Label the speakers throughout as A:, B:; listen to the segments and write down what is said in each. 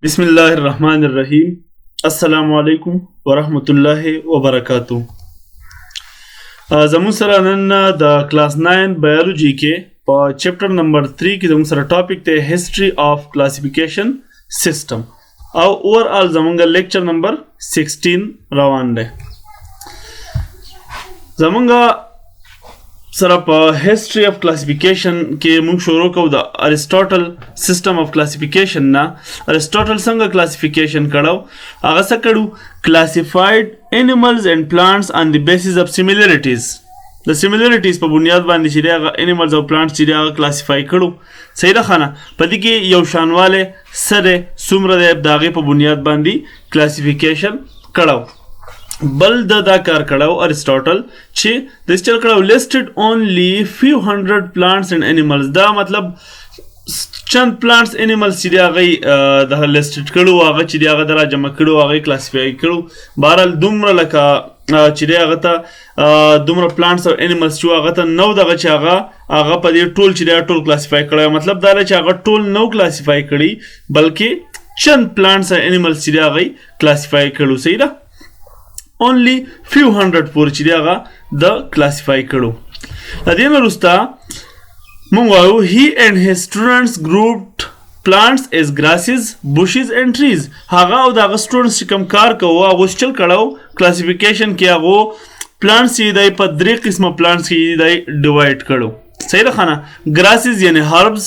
A: بسم الله الرحمن الرحیم. السلام علیکم ورحمت الله وبرکاتو. زمون سره نن د کلاس 9 بایولوژي کې په چپټر نمبر 3 کې زمون سره ټاپک ته هیستوري اف کلاسیفیکیشن سیستم او اوورال زمونږ لیکچر نمبر 16 روان دی. زمونږ سره په هیستوري اف کلاسیفیکیشن کې موږ شروع کوو د اریسټوټل سیستم اف کلاسیفیکیشن نه. اریسټوټل څنګه کلاسیفیکیشن کړو؟ هغه څه کړو؟ کلاسیفاید انیملز اینڈ پلانټس آن دی بیسس اف سیمیلریټیز. د سیمیلریټیز په بنیاد باندې چې هغه انیملز او پلانټس چې هغه کلاسیفای کړو. صحیح ده خانه؟ په دې کې یو شانواله سره څومره د داغه په بنیاد باندې کلاسیفیکیشن کړو. بل دا کار کړو اریسټوټل چې د چل کړو لیسټډ اونلی فیو هندرد پلانټس اینڈ انیملز. دا مطلب چند پلانټس انیملز چې هغه د لیسټډ کړو هغه چې هغه درا جمع کړو هغه کلاسیفای کړو. بهرحال دومره لکه چې هغه ته دومره پلانټس او انیملز چې هغه ته نو دغه چې هغه په دې ټول چې ټول کلاسیفای کړو. مطلب دا چې هغه ټول نو کلاسیفای کړي بلکې چند پلانټس او انیملز چې هغه کلاسیفای کړو. صحیح ده؟ only few hundred پورې چې هغه د کلاسیفای کړو. د دې نه وروسته موږ وایو he and his students grouped plants as grasses, bushes and trees. هغه او د هغه سټوډنټس چې کوم کار کوو هغه چل کړو کلاسیفیکیشن کې هغه پلانټس چې دی په درې قسمه پلانټس کې دی ډیوایډ کړو. صحیح ده خانه؟ grasses یعنی هربز.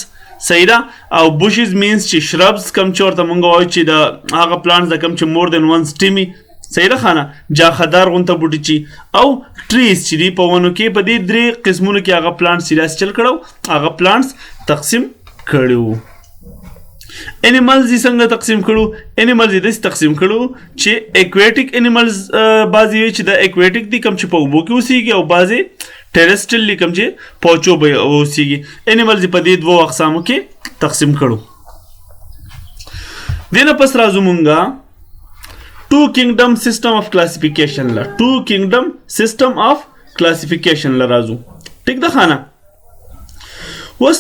A: صحیح ده؟ او bushes means چې shrubs کم چې ورته موږ وایو چې د هغه پلانټس د کم چې more than one stemmy. صحیح ده خانه؟ جاخدار غونته بوټي چې او ټریز چې دی په ونو کې په دې درې قسمونو کې هغه پلانټس چې چل کړو هغه پلانټس تقسیم کړو. انیملز یې څنګه تقسیم کړو؟ انیملز یې داسې تقسیم کړو چې اکویټیک انیملز بعضې وي چې د اکویټیک دي کوم چې په اوبو کې اوسیږي او بعضې ټیرسټریل دي کوم چې په اوچو به اوسیږي. انیملز یې په دې دوو اقسامو کې تقسیم کړو. دې نه پس راځو مونږه two kingdom system of classification لا two kingdom system of classification لا راځو. ټیک ده خانه؟ اوس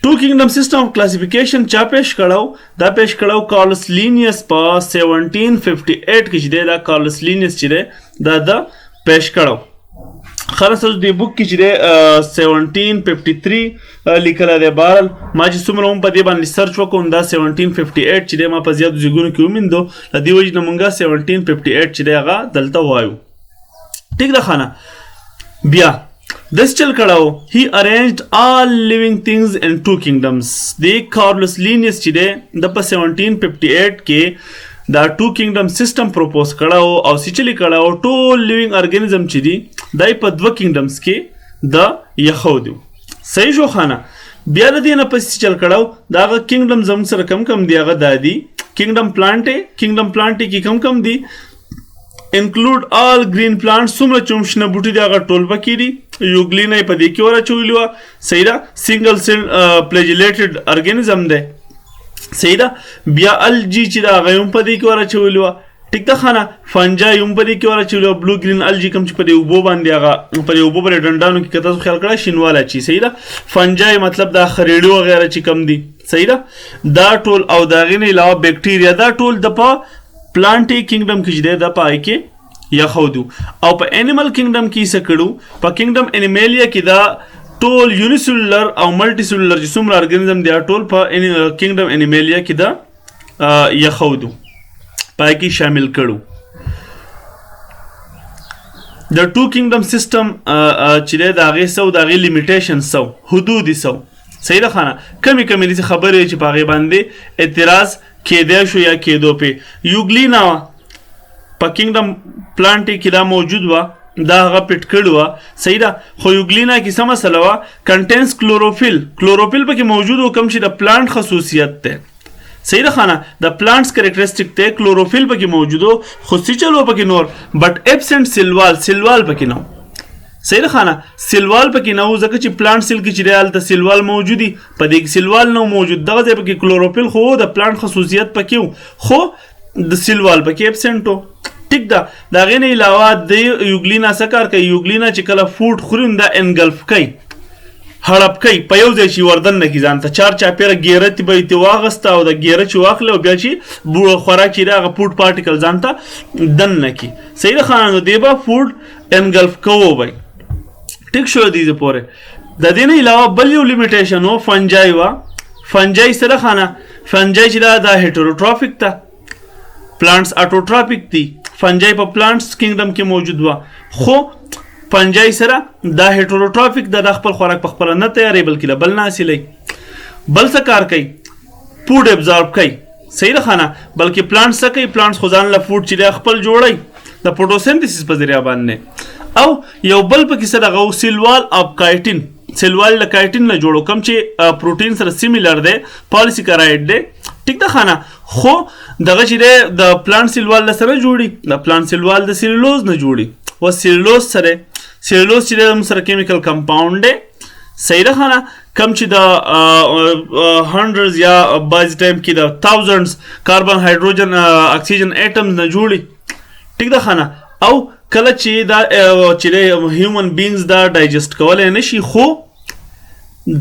A: two kingdom system of classification چا پیش کړو؟ دا پیش کړو کارلس لینیس په 1758 کې چې دی دا کارلس لینیس چې دی دا پیش کړو. خلاص اوس دې بوک کې چې دی 1753 لیکل دی. بهرحال ما چې څومره هم په دې باندې سرچ وکړم دا 1758 چې دی ما په زیاتو ځایونو کې وموندو. له دې وجې نه مونږه 1758 چې دی هغه دلته وایو. ټیک ده خانه؟ بیا داسې چل کړو he arranged all living things in two kingdoms. د کارلس لینیس چې دی د په 1758 کې دا ټو کینګډم سیستم پروپوز کړو او سچلی کړو ټول لیوینګ ارګانیزم چې دی دای په دوه کینګډمز کې د یخو دی. صحیح شو خانه؟ بیا د دې نه پس چل کړو دا هغه کینګډم زم سره کم دی هغه دادی کینګډم پلانټ کې کم دی انکلود آل گرین پلانټس څومره چې شنه بوټي دی هغه ټول پکې دي. یوګلینا په دې کې ورچولي وه. صحیح ده؟ سنګل سیل فلیجلیټډ ارګانیزم دی. صحیح ده؟ بیا الجی چې دا هغه هم په دې کې ورچولي وه. ټیک ده خانه؟ فنجای هم په دې کې ورچولي وه. بلو گرین الجی کوم چې په دې اوبو باندې هغه په دې اوبو پرې ډنډانو کې که تاسو خیال کړئ شینواله چی. صحیح ده؟ فنجای مطلب دا خریړي وغیره چې کم دي. صحیح ده؟ دا ټول او د هغې نه علاوه بیکټیریا دا ټول د په پلانټي کینګډم کې چې دی دا په هغې کې یخو دي. او په انیمل کینګډم کې څه کړو؟ په کینګډم انیمیلیا کې دا ټول یونیسلولر او ملټي سلولر چې څومره ارګانیزم دی ټول په کینګډم انیمیلیا کې دا یخو دي پای کې شامل کړو. د ټو کینګډم سیستم چې دی د هغې څه و د هغې لیمیټیشن څه و حدود یې څه و. صحیح ده خانه؟ کمې داسې خبرې چې په هغې باندې اعتراض کیدی شو یا کیدو پې. یوګلینا په کینګډم پلانټ کې دا موجود وه دا هغه پټ کړی وه. صحیح ده؟ خو یوګلینا کې څه مسله وه؟ کنټینس کلوروفیل پکې موجود و کوم چې د پلانټ خصوصیت دی. صحیح ده خانه؟ د پلانټس کریکټرسټیک دی کلوروفیل پکې موجود و خو سیچل و پکې نور بټ ایبسنټ سیلوال پکې نه و. صحیح ده خانه؟ سیلوال پکې نه و ځکه چې پلانټ سیل کې چې دی هلته سیلوال موجودي په دې کې سیلوال نه موجود. دغه ځای پکې کلوروفیل خو د پلانټ خصوصیت پکې و خو د سیلوال پکې ایبسنټ و. ټیک ده؟ د هغې نه علاوه د یوګلینا څه کار کوي؟ یوګلینا چې کله فوډ خوري دا انګلف کوي هړپ کوي په یو ځای چې وردن نه کي ځان ته 4 چاپیره ګیره به یې واغسته او د ګیره چې واخلې او بیا چې خوراک چې دی هغه فوډ پارټیکل ځان ته دن نه کي. صحیح ده ښه نو دی به فوډ انګلف کوو به ټیک شو دې پورې. د دې نه علاوه بل یو لیمیټیشن و فنجای وه. فنجای سره خانه فنجای چې دا هیټروټرافیک ته پلانټس اټوټرافیک دي. فنجای په پلانټس کینګډم کې موجود و خو فنجای سره دا هیټروټرافیک د خپل خوراک په خپل نه تیاری بلکې له بل نه حاصلوي. بل څه کار کوي فوډ ابزارب کوي. صحیح ده خانه بلکې پلانټس څه کوي پلانټس خو ځان له فوډ چې دی خپل جوړوي د فوټوسنتھسس په ذریعه باندې. او یو بل پکې څه دغه سیلوال اف کایټین سیلوال له کایټین نه جوړو کوم چې پروټین سره سیمیلر دی پالیسیکراید دی ټیک ده خانه. خو دغه چې دی د پلانټ سیلوال له سره جوړي د پلانټ سیلوال د سیلولوز نه جوړي و سیلولوز سره سیلولوز چې دی موږ سره کیمیکل کمپاوند دی. صحیح ده خانه کم چې د هنډرز یا بعض ټایم کې د تاوزنډز کاربن هایدروجن اکسیجن ایټمز نه جوړي ټیک ده خانه. او کله چې دا چې هیومن بینګز دا ډایجسټ کولی نه شي خو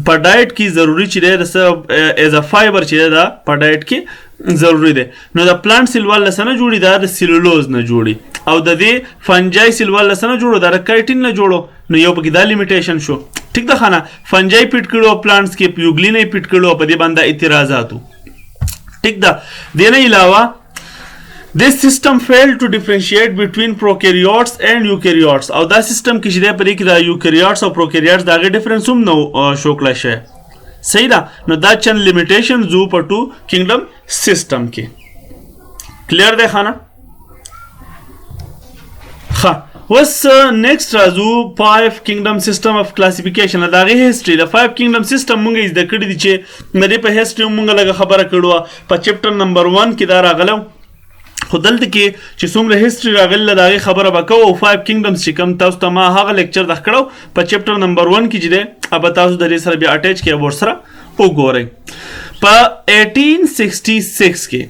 A: په ډایټ کې ضروري چې دی د ایز ا فایبر چې دی دا په ډایټ کې ضروري دی. نو د پلانټ سیلوال له څه نه جوړي دا د سیلولوز نه جوړي او د دې فنجای سیلوال له څه نه جوړو دا د کایټین نه جوړو. نو یو پکې دا لیمیټیشن شو ټیک ده خانه. فنجای پیټ کړو پلانټس کې یوګلین یې پیټ کړو په دې باندې اعتراضاتو ټیک ده. دې نه علاوه This system failed to differentiate between prokaryotes and eukaryotes او دا سیستم کې چې دی په دې کې د یوکریوټس او پروکریوټس د هغې ډفرنس هم نو شو کړی شوی. صحیح ده نو دا چند لیمیټیشن زو په ټو کینګډم سیستم کې کلیر دی خانه. ښه اوس نیکسټ راځو 5 کینګډم سیستم اف کلاسیفیکیشن د هغې هسټري. د 5 کینګډم سیستم مونږ یې زده کړي دي چې د دې په هسټري هم مونږ لږه خبره کړې وه په چپټر نمبر 1 کې دا راغلی خو دلته کې چې څومره هسټري راغله د هغې خبره به کوو. 5 کینګډمز چې کوم تاسو ته ما هغه لیکچر د کړو په چپټر نمبر 1 کې چې دی به تاسو د دې سره بیا اټیچ کړئ او ورسره وګورئ. په 1866 کې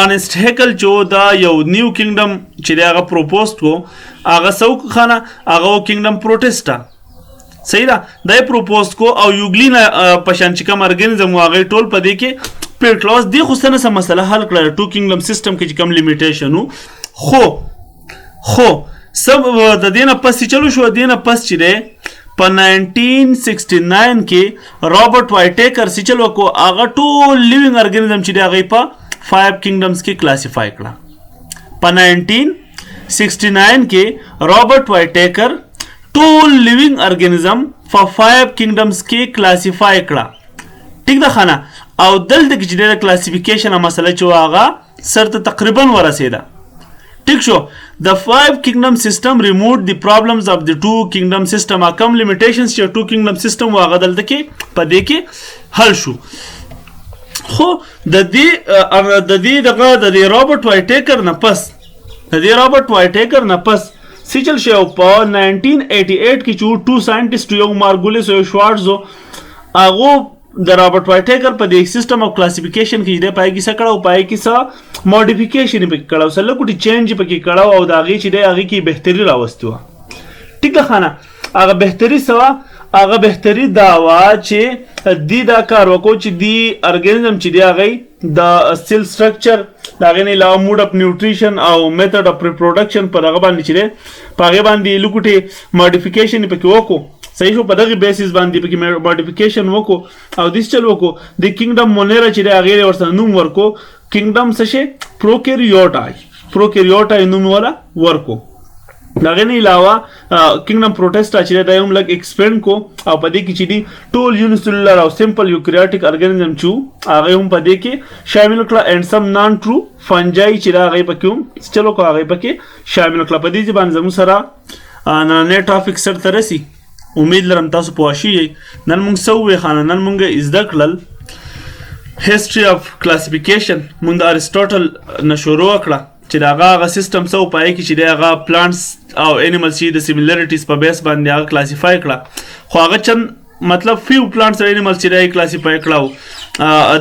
A: انیسټ هیکل چې دا یو نیو کینګډم چې دی هغه پروپوز کو هغه څه وکړو خانه هغه کینګډم پروټیسټا. صحیح ده دا یې پروپوز کو او یوګلین په شان چې کوم ارګنیزم و هغې ټول په دې کې پیټ کلاس دی خو څه نه څه مسله حل کړله ټو کینګډم سیستم کې چې کوم لیمیټیشن و خو سب د دې نه پس چې چلو شو د دې نه پس چې دی په 1969 کې رابرټ وایټیکر چې چلو کو هغه ټول لیوینګ ارګنیزم چې دی هغې په 5 کینګډمز کې کلاسیفای کړه. په 1969 کې رابرټ وایټیکر ټول لیوینګ ارګنیزم په 5 کینګډمز کې کلاسیفای کړه ټیک ده خانه. او دلته کې چې د کلاسیفیکیشن مسله چې هغه سر ته تقریبا ورسېده ټیک شو. د 5 کینګډم سیستم ریمووډ د پرابلمز اف د 2 کینګډم سیستم کم لیمیټیشنز چې 2 کینګډم سیستم و هغه دلته کې په دې کې حل شو. خو د دې دغه د رابرټ وایټیکر نه پس د دې رابرټ وایټیکر نه پس څه چل شو په 1988 کې چې 2 ساینټیسټ یو مارګولیس او شوارټز هغه د رابرټ وایټیکر په دې سیستم اف کلاسیفیکیشن کې دی پای کې څه کړه او پای کې څه موډیفیکیشن یې پکې کړه او څه لږ چینج یې پکې کړه او د هغې چې دی هغې کې بهتري راوستې وه ټیک ده خانه. هغه بهتري څه وه هغه بهتري دا وه چې دی دا کار وکړو چې دی ارګنیزم چې دی هغې د سیل سټرکچر د هغې نه علاوه موډ اف نیوټریشن او میتھډ اف ریپروډکشن په دغه باندې چې دی په هغې باندې لږ موډیفیکیشن یې پکې وکړو. صحیح شو په دغې بیسس باندې پکې موډیفیکیشن وکړو او داسې چل وکړو د کینګډم مونیرا چې دی هغې یې ورسره نوم ورکړو کینګډم څه شی پروکیریوټای نوم والا ورکړو. د هغې نه علاوه کینګډم پروټیسټا چې دی دا هم لږ ایکسپینډ کو او په دې کې چې دي ټول یونیسیلولر او سمپل یوکریاټیک ارګنیزم چې هغې هم په دې کې شامل کړه اینډ سم نان ټرو فنجای چې دا هغې پکې هم چلو کو هغې پکې شامل کړه. په دې باندې زموږ سره نننی ټاپک سر ته رسي. امید لرم تاسو پوه شئ. نن موږ څه وویل خانه نن موږ زده کړل هسټري اف کلاسیفیکیشن موږ د اریسټوټل نه شروع کړه چې د هغه سیستم څه په کې چې د هغه پلانټس او انیملز چې د سیمیلریټیز په بیس باندې هغه کلاسیفای کړه خو هغه چند مطلب فیو پلانټس او انیملز چې دی کلاسیفای کړه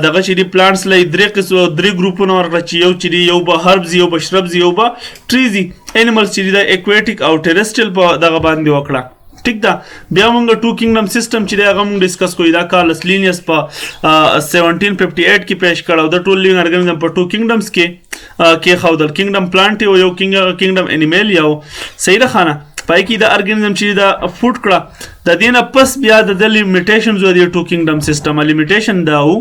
A: دغه چې دی پلانټس له درې ګروپونه ورکړه چې یو چې دی یو به هربز یو به شربز یو به ټریزي انیملز چې دی د ایکویټیک او ټیرسټریل په دغه باندې وکړه ټیک ده. بیا موږ ټو کینګډم سیستم چې دی هغه موږ ډسکس کوی. دا کارلس لینیس په 1758 کې پیش کړ او د ټول لیوینګ ارګانیزم په ټو کینګډمز کې ښودل. کینګډم پلانټ یو کینګډم انیمل یو. صحیح ده خانه. پای کې د ارګانیزم چې دا فوټ کړه د دې نه پس بیا د لیمیټیشنز و د ټو کینګډم سیستم لیمیټیشن دا و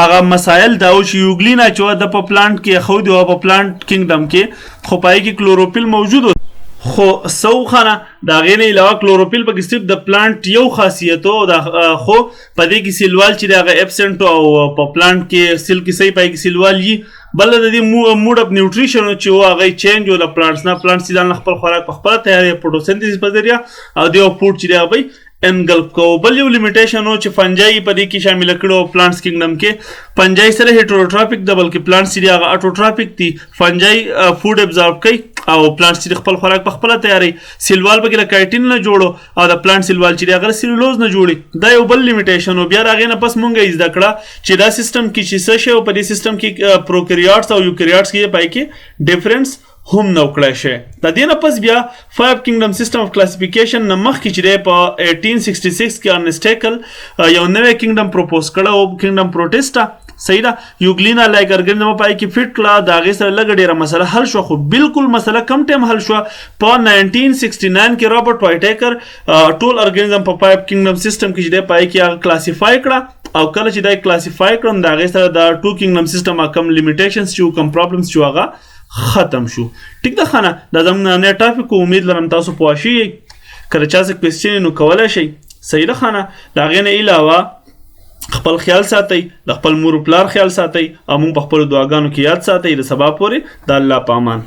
A: هغه مسایل دا و چې یوګلینا چې د په پلانټ کې خو دی او په پلانټ کینګډم کې خو پای کې کلوروفیل موجود و خو سو خانه دا غیر نه علاوه کلوروفیل په صرف د پلانټ یو خاصیت او دا خو په دې کې سیلوال چې دا ابسنت او په پلانټ کې سیل کې صحیح پای کې سیلوال یي بل د دې موډ اف نیوټریشن چې و هغه چینج او د پلانټس نه پلانټ سیدان خپل خوراک په خپل تیارې فوټوسنتھیسس په ذریعہ او د فوډ چې دی هغه انګلف کو. بل یو لیمیټیشن او چې فنجای په دې کې شامل کړو پلانټس کینګډم کې فنجای سره هیټروټروپیک د بلکې پلانټس چې هغه اټوټروپیک دي. فنجای فوډ ابزورب کوي او پلانټس چې خپل خوراک په خپل تیاری. سیلوال په کې کایټین نه جوړو او د پلانټ سیلوال چې هغه سیلولوز نه جوړي. دا یو بل لیمیټیشن او بیا راغی نه پس مونږه زده کړه چې دا سیستم کې چې څه شی او په دې سیستم کې پروکریاټس او یوکریاټس کې پای کې ډیفرنس هم نو کړی شي. د دې نه پس بیا 5 کینګډم سیستم اف کلاسیفیکیشن نه مخکې چې دی په 1866 کې ارنسټیکل یو نوی کینګډم پروپوز کړه او کینګډم پروټیسټا. صحیح ده. یوګلینا لایک ارګانیزم پای کې فټ کړه دا غي سره لګ ډیره مسله حل شو خو بالکل مسله کم ټیم حل شو. په 1969 کې رابرټ وایټیکر ټول ارګانیزم په 5 کینګډم سیستم کې چې دی پای کې هغه کلاسیفای کړه او کله چې دا کلاسیفای کړم دا غي سره د 2 کینګډم سیستم کم لیمیټیشنز چې کم پرابلمز چې هغه ختم شو. ټیک ده خانه. دا زموږ نه ټاپک امید لرم تاسو پوه شئ. کله چا څه کوېسچن نو کولای شئ. صحیح ده خانه. د هغې نه علاوه خپل خیال ساتئ د خپل مور و پلار خیال ساتئ او موږ په خپلو دعاګانو کې یاد ساتئ د سبا پورې د الله په امان.